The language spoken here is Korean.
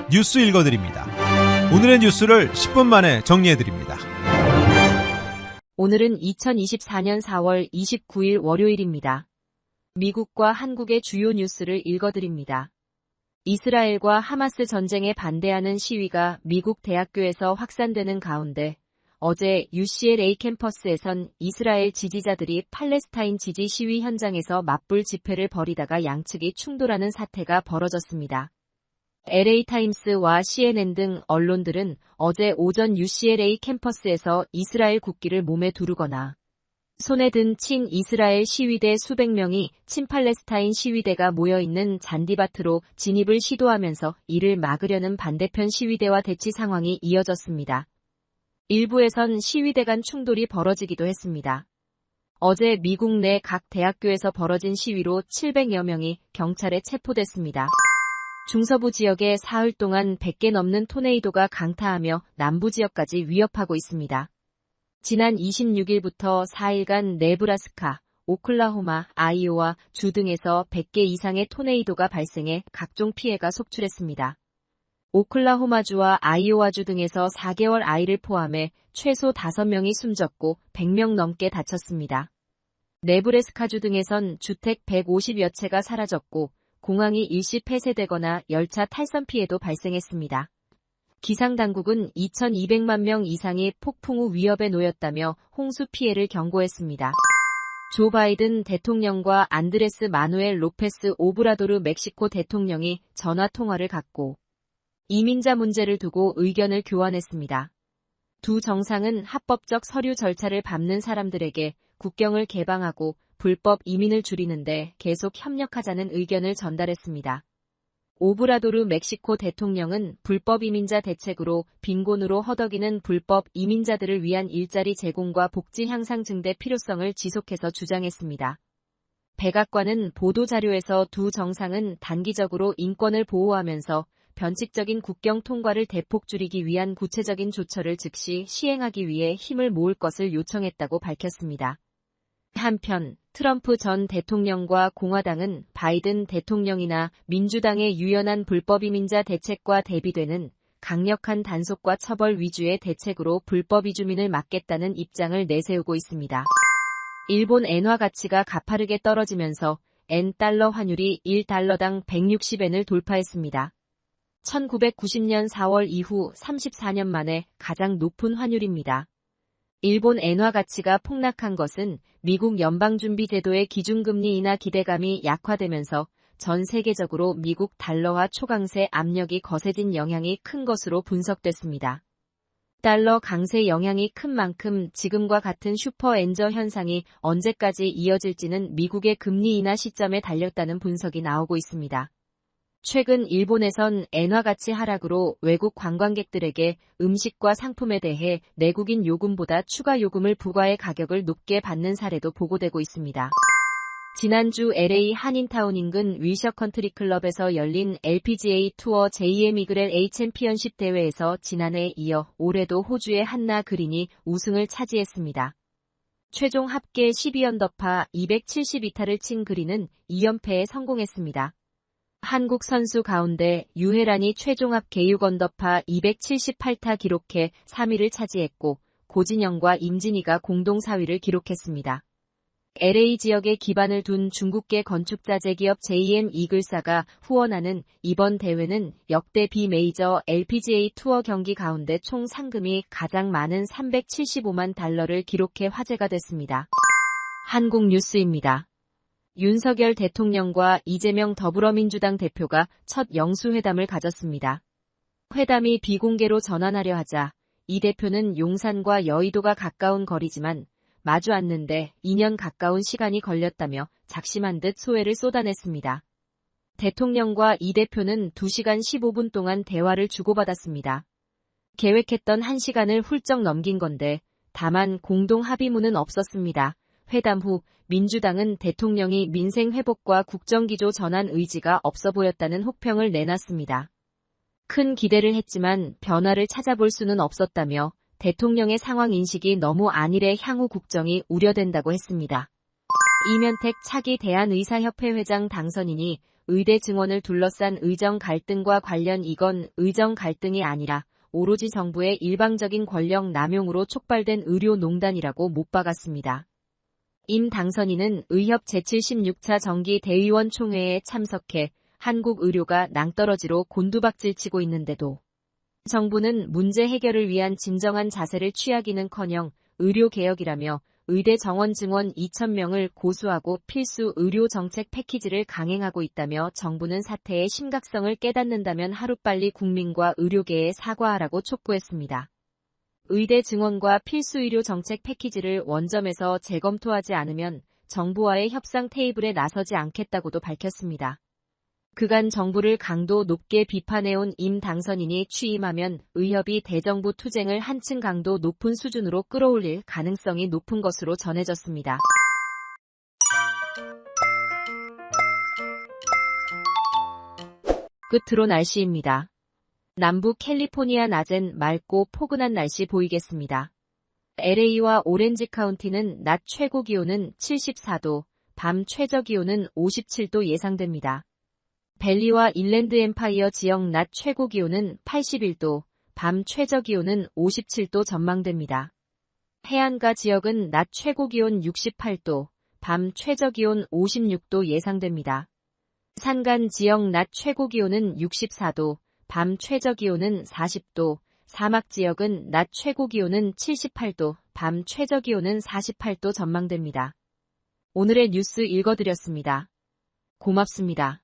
뉴스 읽어드립니다. 오늘의 뉴스를 10분 만에 정리해드립니다. 오늘은 2024년 4월 29일 월요일입니다. 미국과 한국의 주요 뉴스를 읽어드립니다. 이스라엘과 하마스 전쟁에 반대하는 시위가 미국 대학교에서 확산되는 가운데 어제 UCLA 캠퍼스에선 이스라엘 지지자들이 팔레스타인 지지 시위 현장에서 맞불 집회를 벌이다가 양측이 충돌하는 사태가 벌어졌습니다. LA타임스와 CNN 등 언론들은 어제 오전 UCLA 캠퍼스에서 이스라엘 국기를 몸에 두르거나 손에 든 친이스라엘 시위대 수백 명이 친팔레스타인 시위대가 모여있는 잔디밭으로 진입을 시도하면서 이를 막으려는 반대편 시위대와 대치 상황이 이어졌습니다. 일부에선 시위대 간 충돌이 벌어지기도 했습니다. 어제 미국 내 각 대학교에서 벌어진 시위로 700여 명이 경찰에 체포됐습니다. 중서부 지역에 사흘 동안 100개 넘는 토네이도가 강타하며 남부 지역까지 위협하고 있습니다. 지난 26일부터 4일간 네브라스카, 오클라호마, 아이오와 주 등에서 100개 이상의 토네이도가 발생해 각종 피해가 속출했습니다. 오클라호마주와 아이오와주 등에서 4개월 아이를 포함해 최소 5명이 숨졌고 100명 넘게 다쳤습니다. 네브래스카주 등에선 주택 150여 채가 사라졌고 공항이 일시 폐쇄되거나 열차 탈선 피해도 발생했습니다. 기상당국은 2,200만 명 이상이 폭풍우 위협에 놓였다며 홍수 피해를 경고했습니다. 조 바이든 대통령과 안드레스 마누엘 로페스 오브라도르 멕시코 대통령이 전화통화를 갖고 이민자 문제를 두고 의견을 교환했습니다. 두 정상은 합법적 서류 절차를 밟는 사람들에게 국경을 개방하고 불법 이민을 줄이는데 계속 협력하자는 의견을 전달했습니다. 오브라도르 멕시코 대통령은 불법 이민자 대책으로 빈곤으로 허덕이는 불법 이민자들을 위한 일자리 제공과 복지 향상 증대 필요성을 지속해서 주장했습니다. 백악관은 보도자료에서 두 정상은 단기적으로 인권을 보호하면서 변칙적인 국경 통과를 대폭 줄이기 위한 구체적인 조처를 즉시 시행하기 위해 힘을 모을 것을 요청했다고 밝혔습니다. 한편 트럼프 전 대통령과 공화당은 바이든 대통령이나 민주당의 유연한 불법 이민자 대책과 대비되는 강력한 단속과 처벌 위주의 대책으로 불법 이주민을 막겠다는 입장을 내세우고 있습니다. 일본 엔화 가치가 가파르게 떨어지면서 엔달러 환율이 1달러당 160엔을 돌파했습니다. 1990년 4월 이후 34년 만에 가장 높은 환율입니다. 일본 엔화 가치가 폭락한 것은 미국 연방준비제도의 기준금리 인하 기대감이 약화되면서 전 세계적으로 미국 달러화 초강세 압력이 거세진 영향이 큰 것으로 분석됐습니다. 달러 강세 영향이 큰 만큼 지금과 같은 슈퍼엔저 현상이 언제까지 이어질지는 미국의 금리 인하 시점에 달렸다는 분석이 나오고 있습니다. 최근 일본에선 엔화 가치 하락으로 외국 관광객들에게 음식과 상품에 대해 내국인 요금보다 추가 요금을 부과해 가격을 높게 받는 사례도 보고되고 있습니다. 지난주 LA 한인타운 인근 윌셔 컨트리 클럽에서 열린 LPGA 투어 제2의 미그렐 A 챔피언십 대회에서 지난해에 이어 올해도 호주의 한나 그린이 우승을 차지했습니다. 최종 합계 12언더파 272타를 친 그린은 2연패에 성공했습니다. 한국 선수 가운데 유혜란이 최종 합계 6언더파 278타 기록해 3위를 차지했고 고진영과 임진희가 공동 4위를 기록했습니다. LA 지역에 기반을 둔 중국계 건축자 제기업 JM 이글사가 후원하는 이번 대회는 역대 비메이저 LPGA 투어 경기 가운데 총 상금이 가장 많은 375만 달러를 기록해 화제가 됐습니다. 한국 뉴스입니다. 윤석열 대통령과 이재명 더불어민주당 대표가 첫 영수회담을 가졌습니다. 회담이 비공개로 전환하려 하자 이 대표는 용산과 여의도가 가까운 거리지만 마주 앉는데 2년 가까운 시간이 걸렸다며 작심한 듯 소회를 쏟아냈습니다. 대통령과 이 대표는 2시간 15분 동안 대화를 주고받았습니다. 계획했던 1시간을 훌쩍 넘긴 건데 다만 공동 합의문은 없었습니다. 회담 후 민주당은 대통령이 민생 회복과 국정기조 전환 의지가 없어 보였다는 혹평을 내놨습니다. 큰 기대를 했지만 변화를 찾아볼 수는 없었다며 대통령의 상황 인식이 너무 안일해 향후 국정이 우려된다고 했습니다. 이면택 차기 대한의사협회 회장 당선인이 의대 증원을 둘러싼 의정 갈등과 관련 이건 의정 갈등이 아니라 오로지 정부의 일방적인 권력 남용으로 촉발된 의료농단이라고 못 박았습니다. 임 당선인은 의협 제76차 정기 대의원 총회에 참석해 한국 의료가 낭떠러지로 곤두박질치고 있는데도 정부는 문제 해결을 위한 진정한 자세를 취하기는커녕 의료개혁이라며 의대 정원 증원 2,000명을 고수하고 필수 의료 정책 패키지를 강행하고 있다며 정부는 사태의 심각성을 깨닫는다면 하루빨리 국민과 의료계에 사과하라고 촉구했습니다. 의대 증원과 필수 의료 정책 패키지를 원점에서 재검토하지 않으면 정부와의 협상 테이블에 나서지 않겠다고도 밝혔습니다. 그간 정부를 강도 높게 비판해온 임 당선인이 취임하면 의협이 대정부 투쟁을 한층 강도 높은 수준으로 끌어올릴 가능성이 높은 것으로 전해졌습니다. 끝으로 날씨입니다. 남부 캘리포니아 낮엔 맑고 포근한 날씨 보이겠습니다. LA와 오렌지 카운티는 낮 최고 기온은 74도, 밤 최저 기온은 57도 예상됩니다. 밸리와 인랜드 엠파이어 지역 낮 최고 기온은 81도, 밤 최저 기온은 57도 전망됩니다. 해안가 지역은 낮 최고 기온 68도, 밤 최저 기온 56도 예상됩니다. 산간 지역 낮 최고 기온은 64도, 밤 최저 기온은 40도, 사막 지역은 낮 최고 기온은 78도, 밤 최저 기온은 48도 전망됩니다. 오늘의 뉴스 읽어드렸습니다. 고맙습니다.